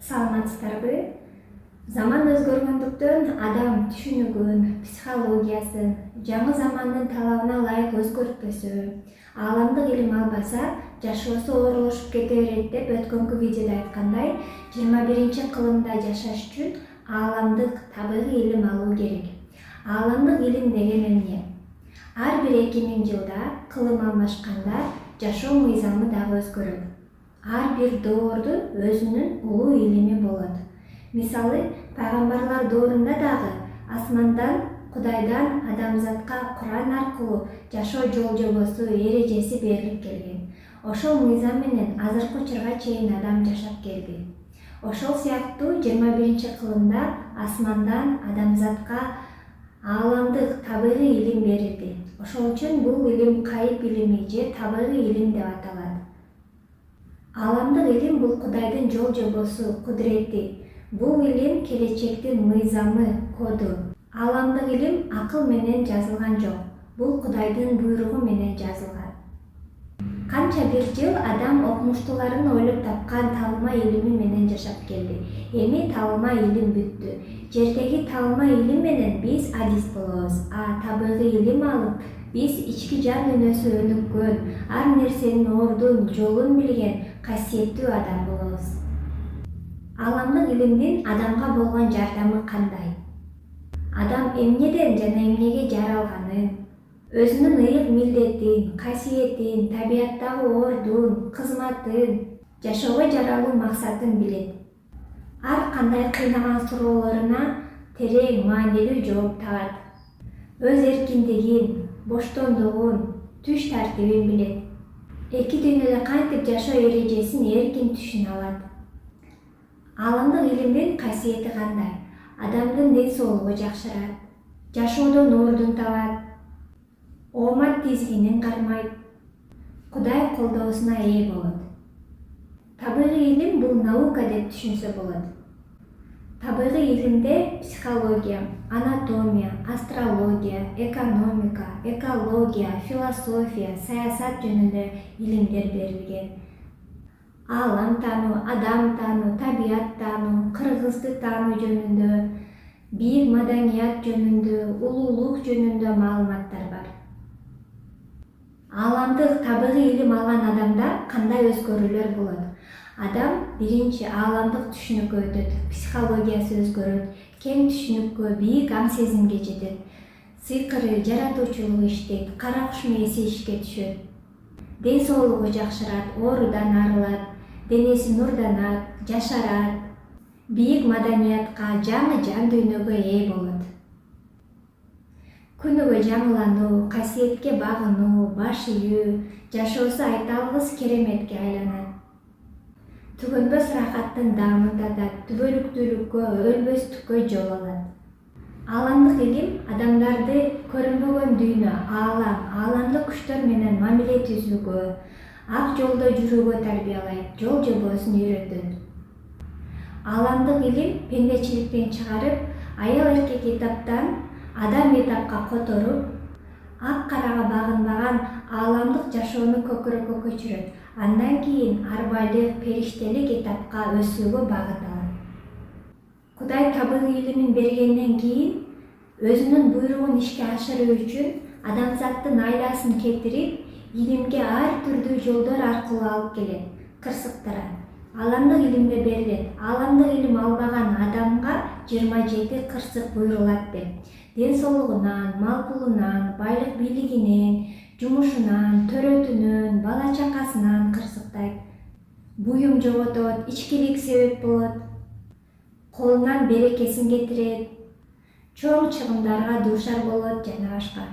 Саламатсыздарбы? Заман өзгөргөндүктөн адам түшүнүгүн, психологиясын жаңы замандын талабына ылайык өзгөртпөсө, ааламдык илим албаса жашоосу оорулушуп кете берет деп өткөнкү видеодо айткандай, 21-кылымда жашаш үчүн ааламдык табигый илим алуу керек. Ааламдык илим деген эмне? Ар бир 2000 жылда кылым алмашканда жашоо мыйзамы дагы өзгөрөт. Ар бир доордун өзүнүн улуу илими болот. Мисалы, пайгамбарлар доорунда дагы асмандан, Кудайдан адамзатка Куран аркылуу жашоо жол жобосу, эрежеси берилип келген. Ошол мыйзам менен азыркы учурга чейин адам жашап келди. Ошол сыяктуу 21-кылымда асмандан адамзатка ааламдык табигый илим берилди. Ошол үчүн бул илим кайып илими же табигый илим деп аталат. Ааламдык илим бул Кудайдын жол жобосу, кудурети. Бул илим келечектин мыйзамы, коду. Ааламдык илим акыл менен жазылган жок. Бул Кудайдын буйругу менен жазылган. Канча бир жыл адам окумуштууларын ойлоп тапкан таалма илими менен жашап келди. Эми таалма илим бүттү. Жердеги таалма илим менен биз адис болобуз. Табигый илим алып, биз ички жан дүйнөсү өнүккөн, ар нерсенин ордун, жолун билген касиеттүү адам болобуз. Ааламдык илимдин адамга болгон жардамы кандай? Адам эмнеден жана эмнеге жаралганын, өзүнүн ыйык милдетин, касиетин, табияттагы ордун, кызматын, жашоого жаралуу максатын билет. Ар кандай кыйнаган суроолоруна терең, маанилүү жооп табат. Өз эркиндигин, боштондугун, түш тартибин билет. Эки дүйнөдө кантип жашоо эрежесин эркин түшүнө алат. Ааламдык илимдин касиети кандай? Адамдын ден соолугу жакшырат, жашоодон ордун табат, оомат тизгинин кармайт, Кудай колдоосуна ээ болот. Табигый илим бул наука деп түшүнсө болот. Табигый илимде психология, анатомия, астрология, экономика, экология, философия, саясат жөнүндө илимдер берилген. Аалам таануу, адам таануу, табият таануу, кыргызды таануу жөнүндө, бийик маданият жөнүндө, улуулук жөнүндө маалыматтар бар. Ааламдык табигый илим алган адамда кандай өзгөрүүлөр болот? Адам биринчи ааламдык түшүнүккө өтөт, психологиясы өзгөрөт, кең түшүнүккө, бийик аң сезимге жетет, сыйкыры, жаратуучулугу иштейт, кара куш мээси ишке түшөт, ден соолугу жакшырат, оорудан арылат, денеси нурданат, жашарат, бийик маданиятка, жаңы жан дүйнөгө ээ болот. Күнүгө жаңылануу, касиетке багынуу, баш ийүү, жашоосу айта алгыс кереметке айланат. Түгөнбөс рахаттын даамын татат, түбөлүктүүлүккө, өлбөстүккө жол алат. Ааламдык илим адамдарды көрүнбөгөн дүйнө, ааламдык күчтөр менен мамиле түзүүгө, ак жолдо жүрүүгө тарбиялайт, жол жобосун үйрөтөт. Ааламдык илим пендечиликтен чыгарып, аял эркек этаптан адам этапка которуп, ак карага багынбаган ааламдык жашоону көкүрөккө көчүрөт. Андан кийин арбайлык, периштелик этапка өсүүгө багыт алат. Кудай табигый илимин бергенден кийин өзүнүн буйругун ишке ашыруу үчүн адамзаттын айласын кетирип, илимге ар түрдүү жолдор аркылуу алып келет, кырсыктырат. Ааламдык илимде берилет. Ааламдык илим албаган адамга 27 кырсык буйрулат деп. Ден соолугунан, мал пулунан, байлык бийлигинен, жумушунан, төрөтүнөн, бала чакасынан кырсыктайт. Буюм жоготот, ичкилик себеп болот, колунан берекесин кетирет, чоң чыгымдарга дуушар болот жана башка.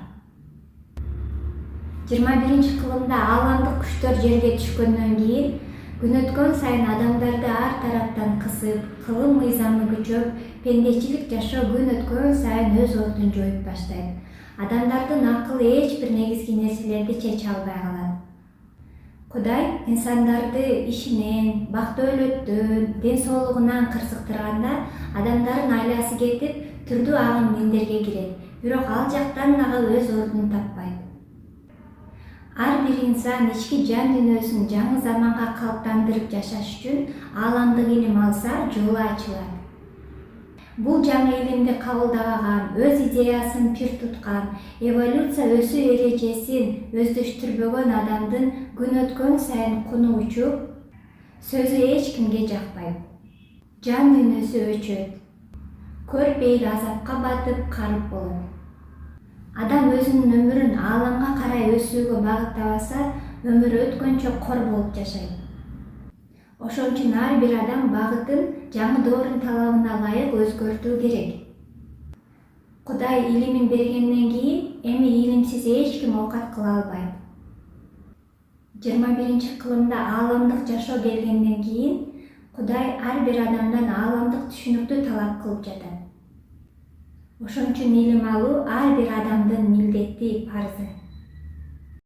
21-кылымда ааламдык күчтөр жерге түшкөндөн кийин күн өткөн сайын адамдарды ар тараптан кысып, кылым мыйзамы күчөп, пендечилик жашоо күн өткөн сайын өз ордун жоюп баштайт. Адамдардын акылы эч бир негизги нерселерди чече албай калат. Кудай инсандарды ишинен, бак-дөөлөттөн, ден соолугунан кырсыктырганда адамдардын айласы кетип, түрдүү агым диндерге кирет, бирок ал жактан дагы өз ордун таппайт. Ар бир инсан ички жан дүйнөсүн жаңы заманга калыптандырып жашаш үчүн ааламдык илим алса жолу ачылат. Бул жаңы илимди кабылдабаган, өз идеясын пир туткан, эволюция өсүү эрежесин өздөштүрбөгөн адамдын күн өткөн сайын куну учуп, сөзү эч кимге жакпайт. Жан дүйнөсү өчөт. Көрпейт азапка батып карып болот. Адам өзүнүн өмүрүн ааламга карай өсүүгө багыттабаса, өмүрү өткөнчө кор болуп жашайт. Ошон үчүн ар бир адам багытын жаңы доордун талабына ылайык өзгөртүү керек. Кудай илимин бергенден кийин эми илимсиз эч ким оокат кыла албайт. 21-кылымда ааламдык жашоо келгенден кийин Кудай ар бир адамдан ааламдык түшүнүктү талап кылып жатат. Ошон үчүн илим алуу ар бир адамдын милдети, парзы.